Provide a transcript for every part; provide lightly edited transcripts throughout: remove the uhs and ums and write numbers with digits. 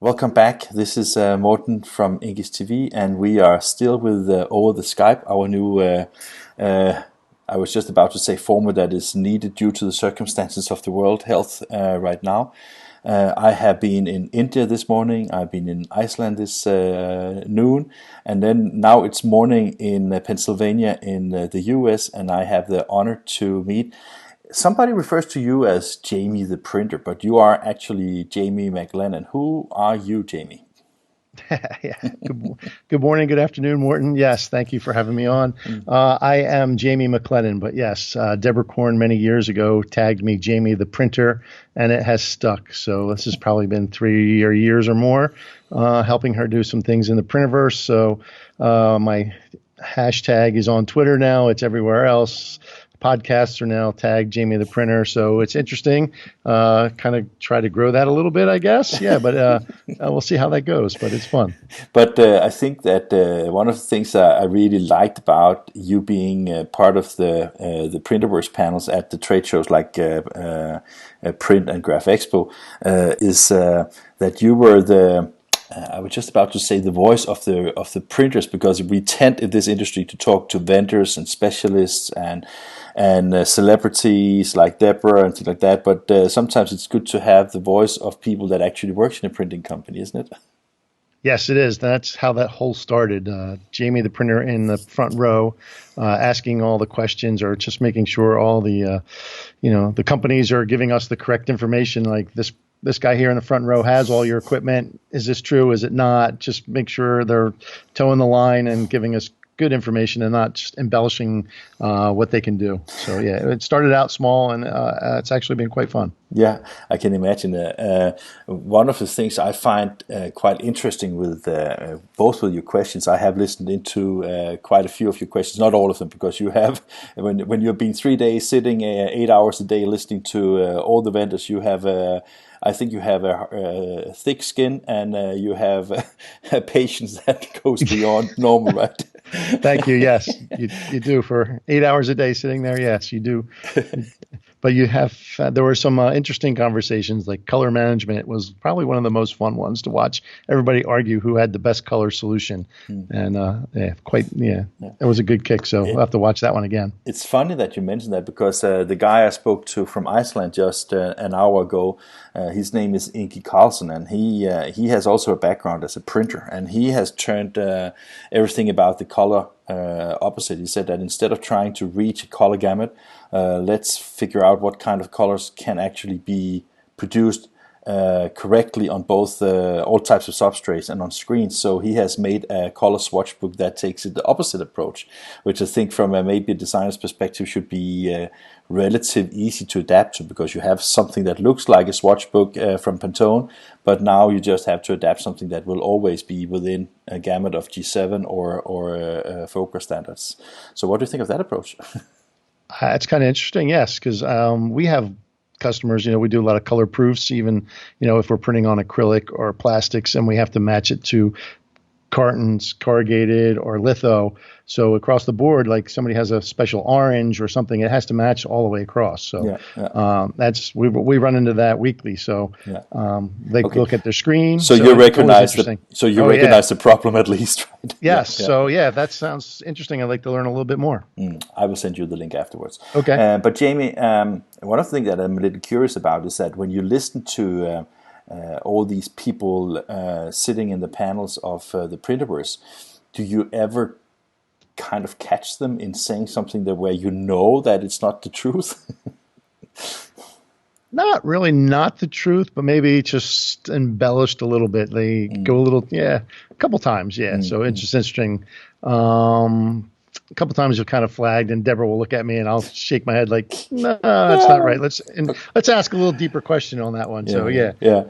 Welcome back. This is Morten from INKISH TV, and we are still with Over the Skype, our new, I was just about to say format that is needed due to the circumstances of the world health right now. I have been in India this morning, I've been in Iceland this noon, and then now it's morning in Pennsylvania in the US, and I have the honor to meet. Somebody refers to you as Jamie the printer, but you are actually Jamie McLennan. Who are you, Jamie? Yeah. Good morning, good afternoon, Morten. Yes, thank you for having me on. I am Jamie McLennan, but yes, Deborah Korn many years ago tagged me Jamie the printer, and it has stuck. So this has probably been 3 years or more, helping her do some things in the printerverse. So my hashtag is on Twitter now. It's everywhere else. Podcasts are now tagged Jamie the printer, so it's interesting. Kind of try to grow that a little bit, I guess. Yeah, but we'll see how that goes. But it's fun. But I think that one of the things I really liked about you being part of the Printerverse panels at the trade shows like Print and Graph Expo is that you were the I was just about to say the voice of the printers, because we tend in this industry to talk to vendors and specialists and celebrities like Deborah and things like that. But sometimes it's good to have the voice of people that actually works in a printing company, isn't it? Yes, it is. That's how that whole started. Jamie the printer in the front row, asking all the questions, or just making sure all the the companies are giving us the correct information. Like this guy here in the front row has all your equipment. Is this true? Is it not? Just make sure they're towing the line and giving us good information and not just embellishing what they can do. So yeah, it started out small, and it's actually been quite fun. Yeah, I can imagine. One of the things I find quite interesting with both of your questions, I have listened into quite a few of your questions, not all of them, because you have, when you've been 3 days sitting 8 hours a day listening to all the vendors, you have I think you have a thick skin, and you have a patience that goes beyond normal, right? Thank you. Yes, you do. For 8 hours a day sitting there, yes, you do. But you have, there were some interesting conversations, like color management was probably one of the most fun ones to watch. Everybody argue who had the best color solution. And it was a good kick. So we'll have to watch that one again. It's funny that you mentioned that, because the guy I spoke to from Iceland just an hour ago, his name is Inki Carlson, and he has also a background as a printer, and he has turned everything about the color opposite. He said that instead of trying to reach a color gamut, let's figure out what kind of colors can actually be produced correctly on both all types of substrates and on screens. So he has made a color swatch book that takes it the opposite approach, which I think from maybe a designer's perspective should be relative easy to adapt to, because you have something that looks like a swatch book from Pantone, but now you just have to adapt something that will always be within a gamut of G7 or Focus standards. So what do you think of that approach? It's kind of interesting, yes, because we have customers, we do a lot of color proofs, even, if we're printing on acrylic or plastics, and we have to match it to cartons, corrugated, or litho. So across the board, like somebody has a special orange or something, it has to match all the way across. So that's we run into that weekly. So they look at their screen. So you recognize the problem at least, right? Yes. So that sounds interesting. I'd like to learn a little bit more. I will send you the link afterwards. Okay. But Jamie, one of the things that I'm a little curious about is that when you listen to all these people sitting in the panels of the Printerverse, do you ever kind of catch them in saying something that where you know that it's not the truth? Not really, not the truth, but maybe just embellished a little bit. They go a little, a couple times, So it's just interesting. A couple times you've kind of flagged, and Deborah will look at me, and I'll shake my head like, no, that's not right. Let's ask a little deeper question on that one. So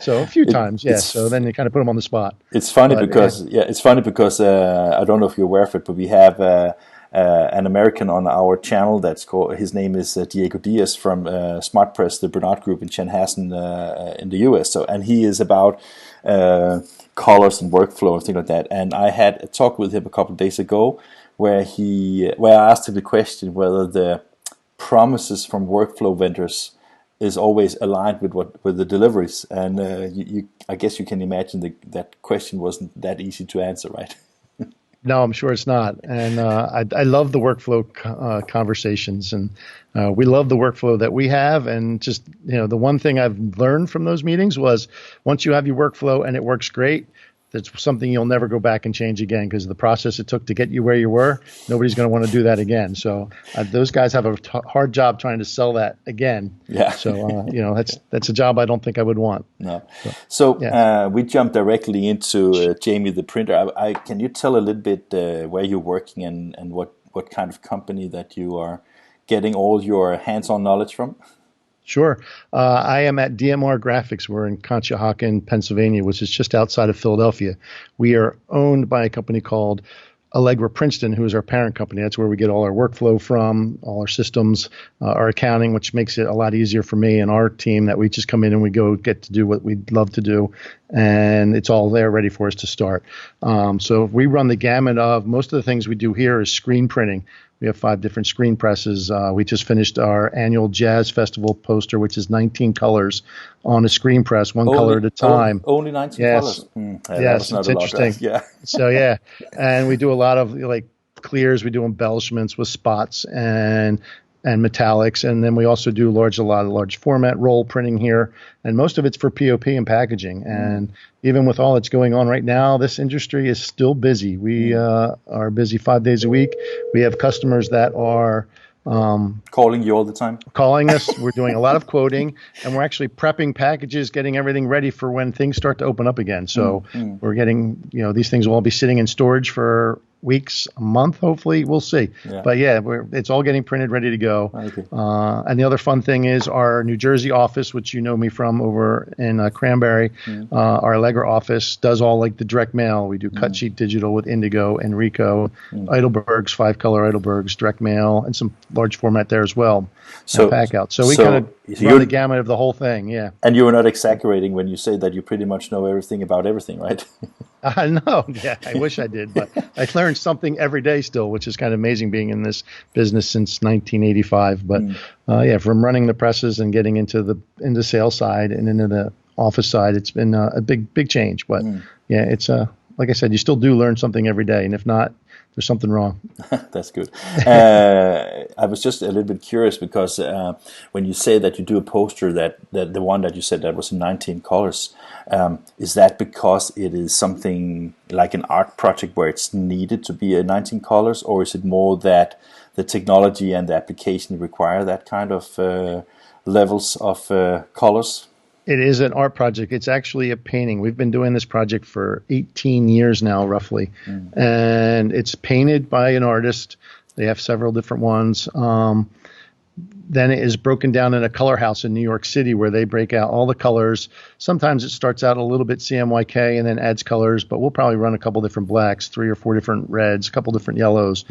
so a few times, So then you kind of put them on the spot. It's funny because I don't know if you're aware of it, but we have an American on our channel that's called. His name is Diego Diaz from Smart Press, the Bernard Group in Chanhassen in the US. So, and he is about colors and workflow and things like that. And I had a talk with him a couple of days ago, where I asked him the question whether the promises from workflow vendors is always aligned with the deliveries, and I guess you can imagine that question wasn't that easy to answer, right? No, I'm sure it's not. And I love the workflow conversations, and we love the workflow that we have. And just, the one thing I've learned from those meetings was once you have your workflow and it works great, that's something you'll never go back and change again, because the process it took to get you where you were, nobody's going to want to do that again. So those guys have a hard job trying to sell that again. Yeah. So, that's a job I don't think I would want. No. So we jump directly into Jamie the printer. Can you tell a little bit where you're working and what kind of company that you are getting all your hands-on knowledge from? Sure. I am at DMR Graphics. We're in Conshohocken, Pennsylvania, which is just outside of Philadelphia. We are owned by a company called Allegra Princeton, who is our parent company. That's where we get all our workflow from, all our systems, our accounting, which makes it a lot easier for me and our team, that we just come in and we go get to do what we'd love to do. And it's all there ready for us to start. So we run the gamut of, most of the things we do here is screen printing. We have 5 different screen presses. We just finished our annual Jazz Festival poster, which is 19 colors on a screen press, one color at a time. Only 19 colors? Yes, it's interesting. Yeah. So, yeah. And we do a lot of clears. We do embellishments with spots and metallics. And then we also do a lot of large format roll printing here. And most of it's for POP and packaging. And even with all that's going on right now, this industry is still busy. We are busy 5 days a week. We have customers that are calling you all the time? Calling us. We're doing a lot of quoting, and we're actually prepping packages, getting everything ready for when things start to open up again. So we're getting, these things will all be sitting in storage for weeks, a month, hopefully. We'll see. Yeah. But yeah, it's all getting printed, ready to go. Okay. And the other fun thing is our New Jersey office, which you know me from over in Cranberry, our Allegra office does all the direct mail. We do cut sheet digital with Indigo, Enrico, Heidelbergs, 5-color Heidelbergs, direct mail, and some large format there as well. So pack out. So we kind of run the gamut of the whole thing. Yeah. And you were not exaggerating when you say that you pretty much know everything about everything, right? No, yeah, I wish I did, but I learn something every day still, which is kind of amazing being in this business since 1985. But from running the presses and getting into the sales side and into the office side, it's been a big change. But it's like I said, you still do learn something every day, and if not, there's something wrong. That's good. I was just a little bit curious because when you say that you do a poster, that the one that you said that was in 19 colors, is that because it is something like an art project where it's needed to be a 19 colors, or is it more that the technology and the application require that kind of levels of colors? It is an art project. It's actually a painting. We've been doing this project for 18 years now, roughly. And it's painted by an artist. They have several different ones. Then it is broken down in a color house in New York City where they break out all the colors. Sometimes it starts out a little bit CMYK and then adds colors, but we'll probably run a couple different blacks, 3 or 4 different reds, a couple different yellows.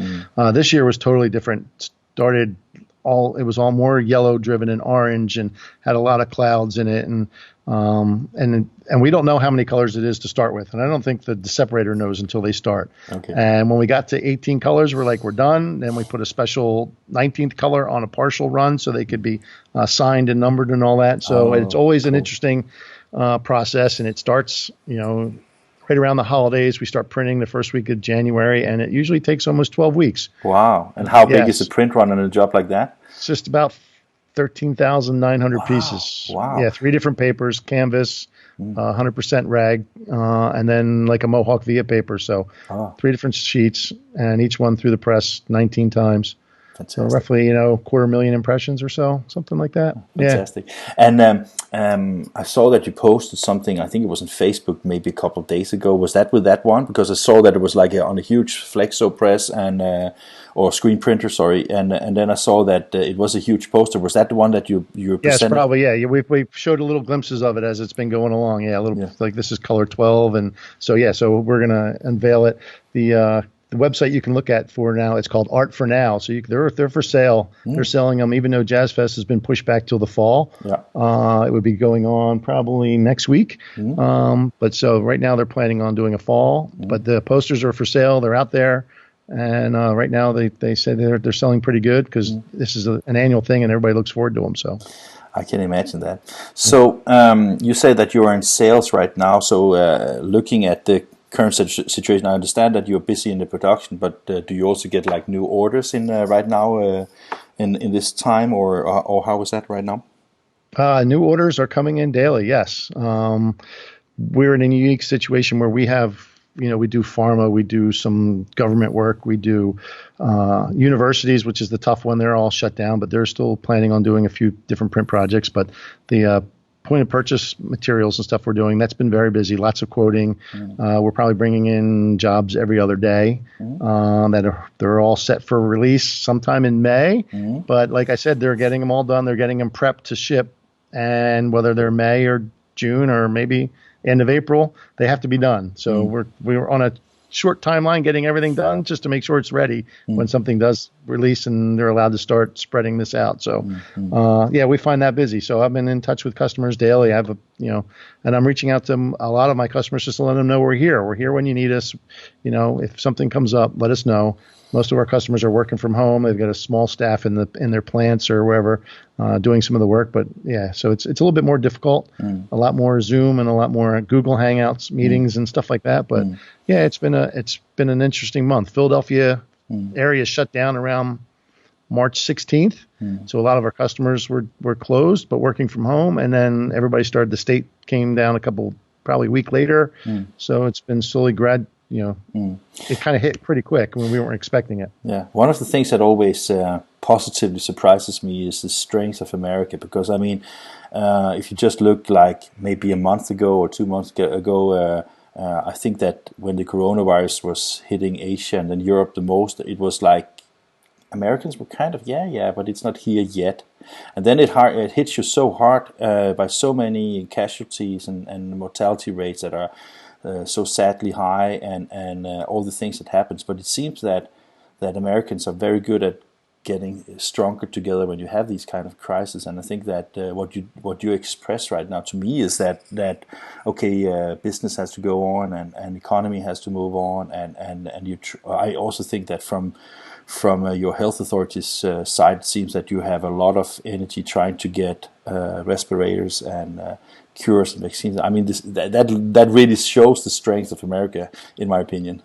This year was totally different. It was all more yellow driven and orange and had a lot of clouds in it. And we don't know how many colors it is to start with. And I don't think the separator knows until they start. Okay. And when we got to 18 colors, we're done. Then we put a special 19th color on a partial run so they could be signed and numbered and all that. So it's always an interesting process. And it starts, right around the holidays. We start printing the first week of January, and it usually takes almost 12 weeks. Wow. And how big is a print run on a job like that? It's just about 13,900 pieces. Wow. Yeah, 3 different papers, canvas, 100% rag, and then like a Mohawk via paper. So 3 different sheets, and each one through the press 19 times. Fantastic. So roughly, 250,000 impressions or so, something like that. Fantastic. Yeah. And I saw that you posted something, I think it was on Facebook maybe a couple of days ago. Was that with that one? Because I saw that it was on a huge flexo press or screen printer, sorry. And then I saw that it was a huge poster. Was that the one that you presented? Yes, probably, yeah. We showed a little glimpses of it as it's been going along. Yeah, like this is color 12. And so, so we're going to unveil it. The website you can look at for now, it's called Art for Now. So they're for sale. They're selling them, even though Jazz Fest has been pushed back till the fall. Yeah. It would be going on probably next week. But so right now they're planning on doing a fall. But the posters are for sale. They're out there. And right now they say they're selling pretty good because this is an annual thing and everybody looks forward to them. So I can imagine that. So you say that you are in sales right now. So looking at the current situation, I understand that you're busy in the production, but do you also get like new orders in right now in this time, or how is that right now? New orders are coming in daily. Yes. We're in a unique situation where we have, we do pharma, we do some government work, we do universities, which is the tough one. They're all shut down, but they're still planning on doing a few different print projects. But the point of purchase materials and stuff we're doing, that's been very busy. Lots of quoting. We're probably bringing in jobs every other day they're all set for release sometime in May. But like I said, they're getting them all done. They're getting them prepped to ship. And whether they're May or June or maybe end of April, they have to be done. So we're on a short timeline getting everything done just to make sure it's ready when something does release and they're allowed to start spreading this out. So we find that busy. So I've been in touch with customers daily. I have and I'm reaching out to a lot of my customers just to let them know we're here. We're here when you need us. If something comes up, let us know. Most of our customers are working from home. They've got a small staff in their plants or wherever doing some of the work. But yeah, so it's a little bit more difficult, a lot more Zoom and a lot more Google Hangouts meetings and stuff like that. But yeah, it's been an interesting month. Philadelphia area shut down around March 16th. So a lot of our customers were closed, but working from home. And then everybody started, the state came down probably a week later. So it's been slowly it kind of hit pretty quick when we weren't expecting it. Yeah, one of the things that always positively surprises me is the strength of America, because I mean, if you just look like maybe a month ago or 2 months ago, I think that when the coronavirus was hitting Asia and then Europe the most, it was like Americans were kind of but it's not here yet, and then it hits you so hard by so many casualties and mortality rates that are so sadly high, and all the things that happens. But it seems that Americans are very good at getting stronger together when you have these kind of crises. And I think that what you express right now to me is that business has to go on and economy has to move on, and I also think that from your health authorities side, it seems that you have a lot of energy trying to get respirators and cures and vaccines. I mean, that really shows the strength of America, in my opinion.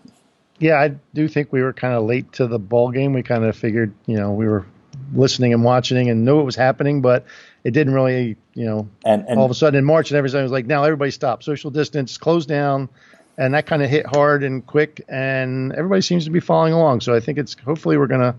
Yeah, I do think we were kind of late to the ball game. We kind of figured, we were listening and watching and knew it was happening, but it didn't really, and all of a sudden in March and everything was like, now everybody stop, social distance, close down. And that kind of hit hard and quick, and everybody seems to be following along. So I think hopefully we're going to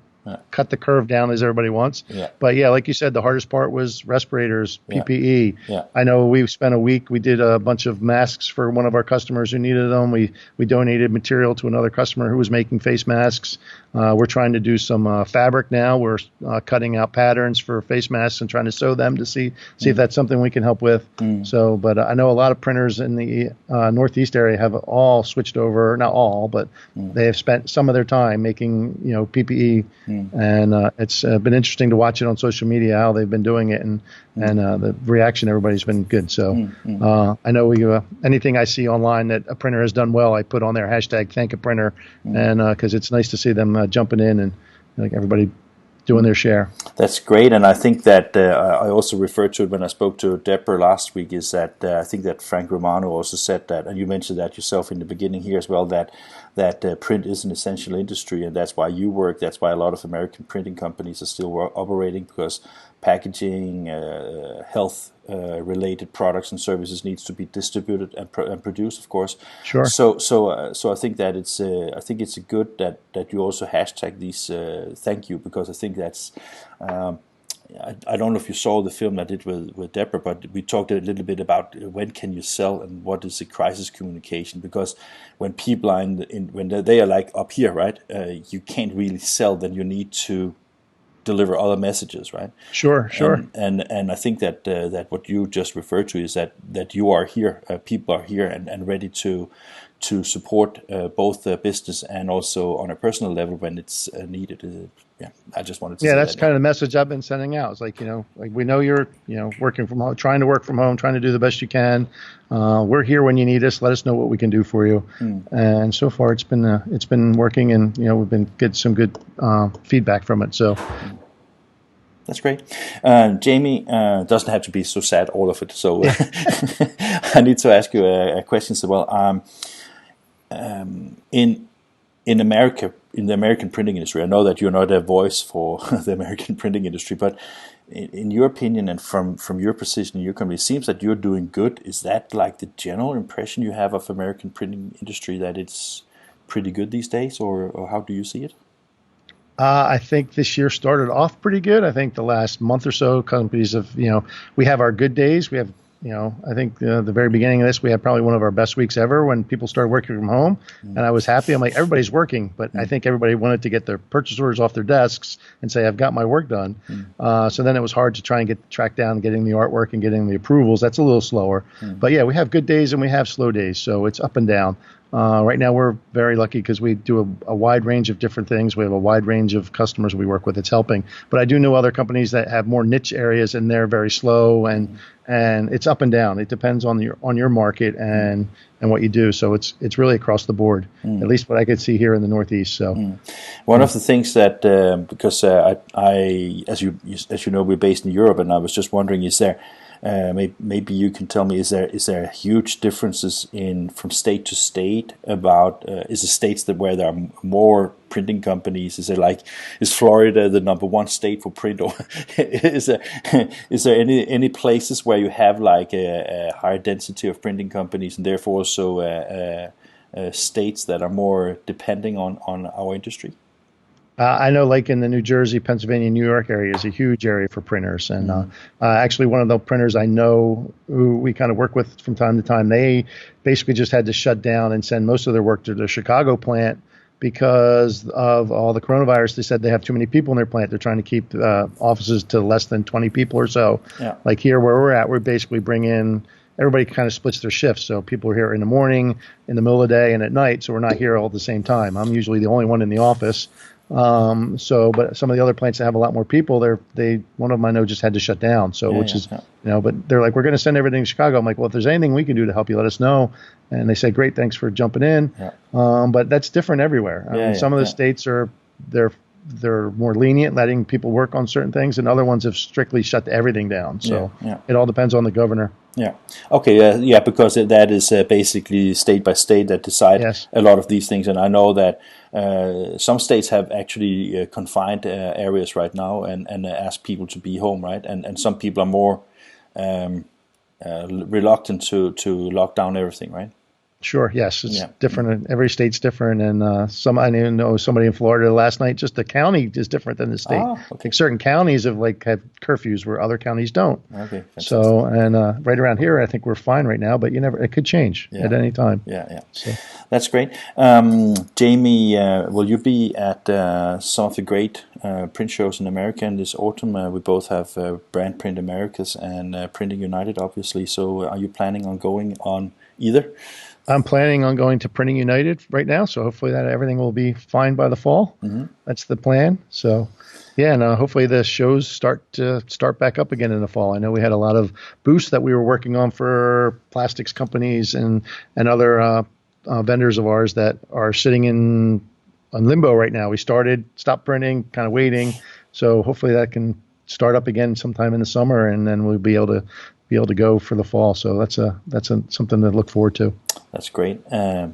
cut the curve down as everybody wants. Yeah. But yeah, like you said, the hardest part was respirators, PPE. Yeah. I know we spent a week. We did a bunch of masks for one of our customers who needed them. We donated material to another customer who was making face masks. We're trying to do some fabric now. We're cutting out patterns for face masks and trying to sew them to see if that's something we can help with. So, but I know a lot of printers in the Northeast area have all switched over. Not all, but they have spent some of their time making PPE. And it's been interesting to watch it on social media, how they've been doing it, and the reaction everybody's been good. So I know anything I see online that a printer has done well, I put on their hashtag thank a printer, and because it's nice to see them jumping in and like everybody doing their share. That's great, and I think that I also referred to it when I spoke to Deborah last week, is that I think that Frank Romano also said that, and you mentioned that yourself in the beginning here as well, that print is an essential industry, and that's why you work. That's why a lot of American printing companies are still operating, because packaging, health-related products and services needs to be distributed and produced, of course. Sure. So I think that it's good that you also hashtag these thank you, because I think that's. I don't know if you saw the film I did with Deborah, but we talked a little bit about when can you sell and what is the crisis communication, because when people are when they are like up here, right, you can't really sell, then you need to deliver other messages, right? Sure. And I think that what you just referred to is that you are here, people are here and ready to support both the business and also on a personal level when it's needed. I just wanted to say that's kind of the message I've been sending out. It's like, like we know you're, working from home, trying to work from home, trying to do the best you can. We're here when you need us. Let us know what we can do for you. And so far it's been working, and we've been getting some good feedback from it. So That's great. Jamie, doesn't have to be so sad, all of it. So I need to ask you a question as well. In America, in the American printing industry, I know that you're not a voice for the American printing industry, but in your opinion and from your position in your company, it seems that you're doing good. Is that like the general impression you have of American printing industry, that it's pretty good these days, or how do you see it? I think this year started off pretty good. I think the last month or so, companies have, we have our good days. We have, I think the very beginning of this, we had probably one of our best weeks ever when people started working from home. And I was happy. I'm like, everybody's working, but I think everybody wanted to get their purchase orders off their desks and say, I've got my work done. So then it was hard to try and get tracked down, getting the artwork and getting the approvals. That's a little slower. But yeah, we have good days and we have slow days. So it's up and down. Right now, we're very lucky because we do a wide range of different things. We have a wide range of customers we work with. It's helping. But I do know other companies that have more niche areas, and they're very slow, and it's up and down. It depends on your market and what you do. So it's really across the board. At least what I could see here in the Northeast. So one of the things that because I as you know, we're based in Europe, and I was just wondering, is there maybe you can tell me, is there huge differences from state to state about is the states where there are more printing companies? Is Florida the #1 state for print, or is there any places where you have like a higher density of printing companies, and therefore also states that are more depending on our industry? I know, like in the New Jersey, Pennsylvania, New York area is a huge area for printers. And actually, one of the printers I know who we kind of work with from time to time, they basically just had to shut down and send most of their work to the Chicago plant because of all the coronavirus. They said they have too many people in their plant. They're trying to keep offices to less than 20 people or so. Yeah. Like here where we're at, we basically bring in, everybody kind of splits their shifts. So people are here in the morning, in the middle of the day, and at night. So we're not here all at the same time. I'm usually the only one in the office. But some of the other plants that have a lot more people, one of them I know just had to shut down. So, but they're like, we're going to send everything to Chicago. I'm like, well, if there's anything we can do to help you, let us know. And they say, great, thanks for jumping in. Yeah. But that's different everywhere. I mean, some of the states they're more lenient, letting people work on certain things, and other ones have strictly shut everything down. So it all depends on the governor. Yeah. Okay. Because that is basically state by state that decide a lot of these things, and I know that some states have actually confined areas right now and ask people to be home, right? And some people are more reluctant to lock down everything, right? Sure. Yes, it's different. Every state's different, and I know somebody in Florida last night. Just the county is different than the state. Oh, okay. I think certain counties have curfews where other counties don't. Okay. So right around here, I think we're fine right now, but it could change at any time. Yeah. So that's great. Jamie, will you be at some of the great print shows in America in this autumn? We both have Brand Print Americas and Printing United, obviously. So are you planning on going on either? I'm planning on going to Printing United right now, so hopefully that everything will be fine by the fall. Mm-hmm. That's the plan. So, and hopefully the shows start back up again in the fall. I know we had a lot of booths that we were working on for plastics companies and other vendors of ours that are sitting in limbo right now. We stopped printing, kind of waiting. So hopefully that can start up again sometime in the summer, and then we'll be able to go for the fall. So that's something to look forward to. That's great.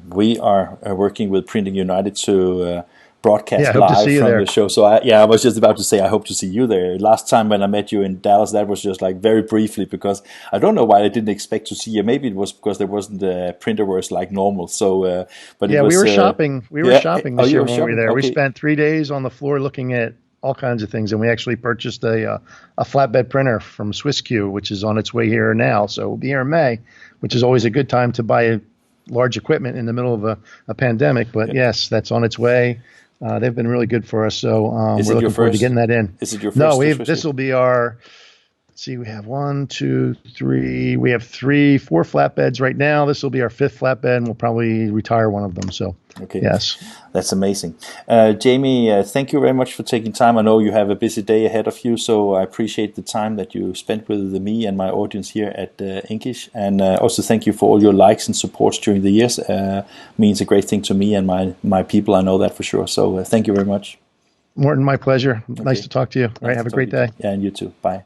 We are working with Printing United to broadcast live from the show. So I was just about to say I hope to see you there. Last time when I met you in Dallas, that was just like very briefly, because I don't know why I didn't expect to see you. Maybe it was because there wasn't Printerverse like normal. So, but we were shopping. We were shopping this year when we were there. Okay. We spent 3 days on the floor looking at all kinds of things, and we actually purchased a flatbed printer from SwissQ, which is on its way here now. So we'll be here in May, which is always a good time to buy large equipment in the middle of a pandemic. But yes, that's on its way. They've been really good for us, so we're looking forward to getting that in. Is it your first? No, this will be our. Let's see, we have 1, 2, 3. We have 4 flatbeds right now. This will be our 5th flatbed, and we'll probably retire one of them. So, yes. That's amazing. Jamie, thank you very much for taking time. I know you have a busy day ahead of you, so I appreciate the time that you spent with me and my audience here at INKISH. And also thank you for all your likes and supports during the years. Means a great thing to me and my people. I know that for sure. So thank you very much. Morton, my pleasure. Nice to talk to you. All right, have a great day. Yeah, and you too. Bye.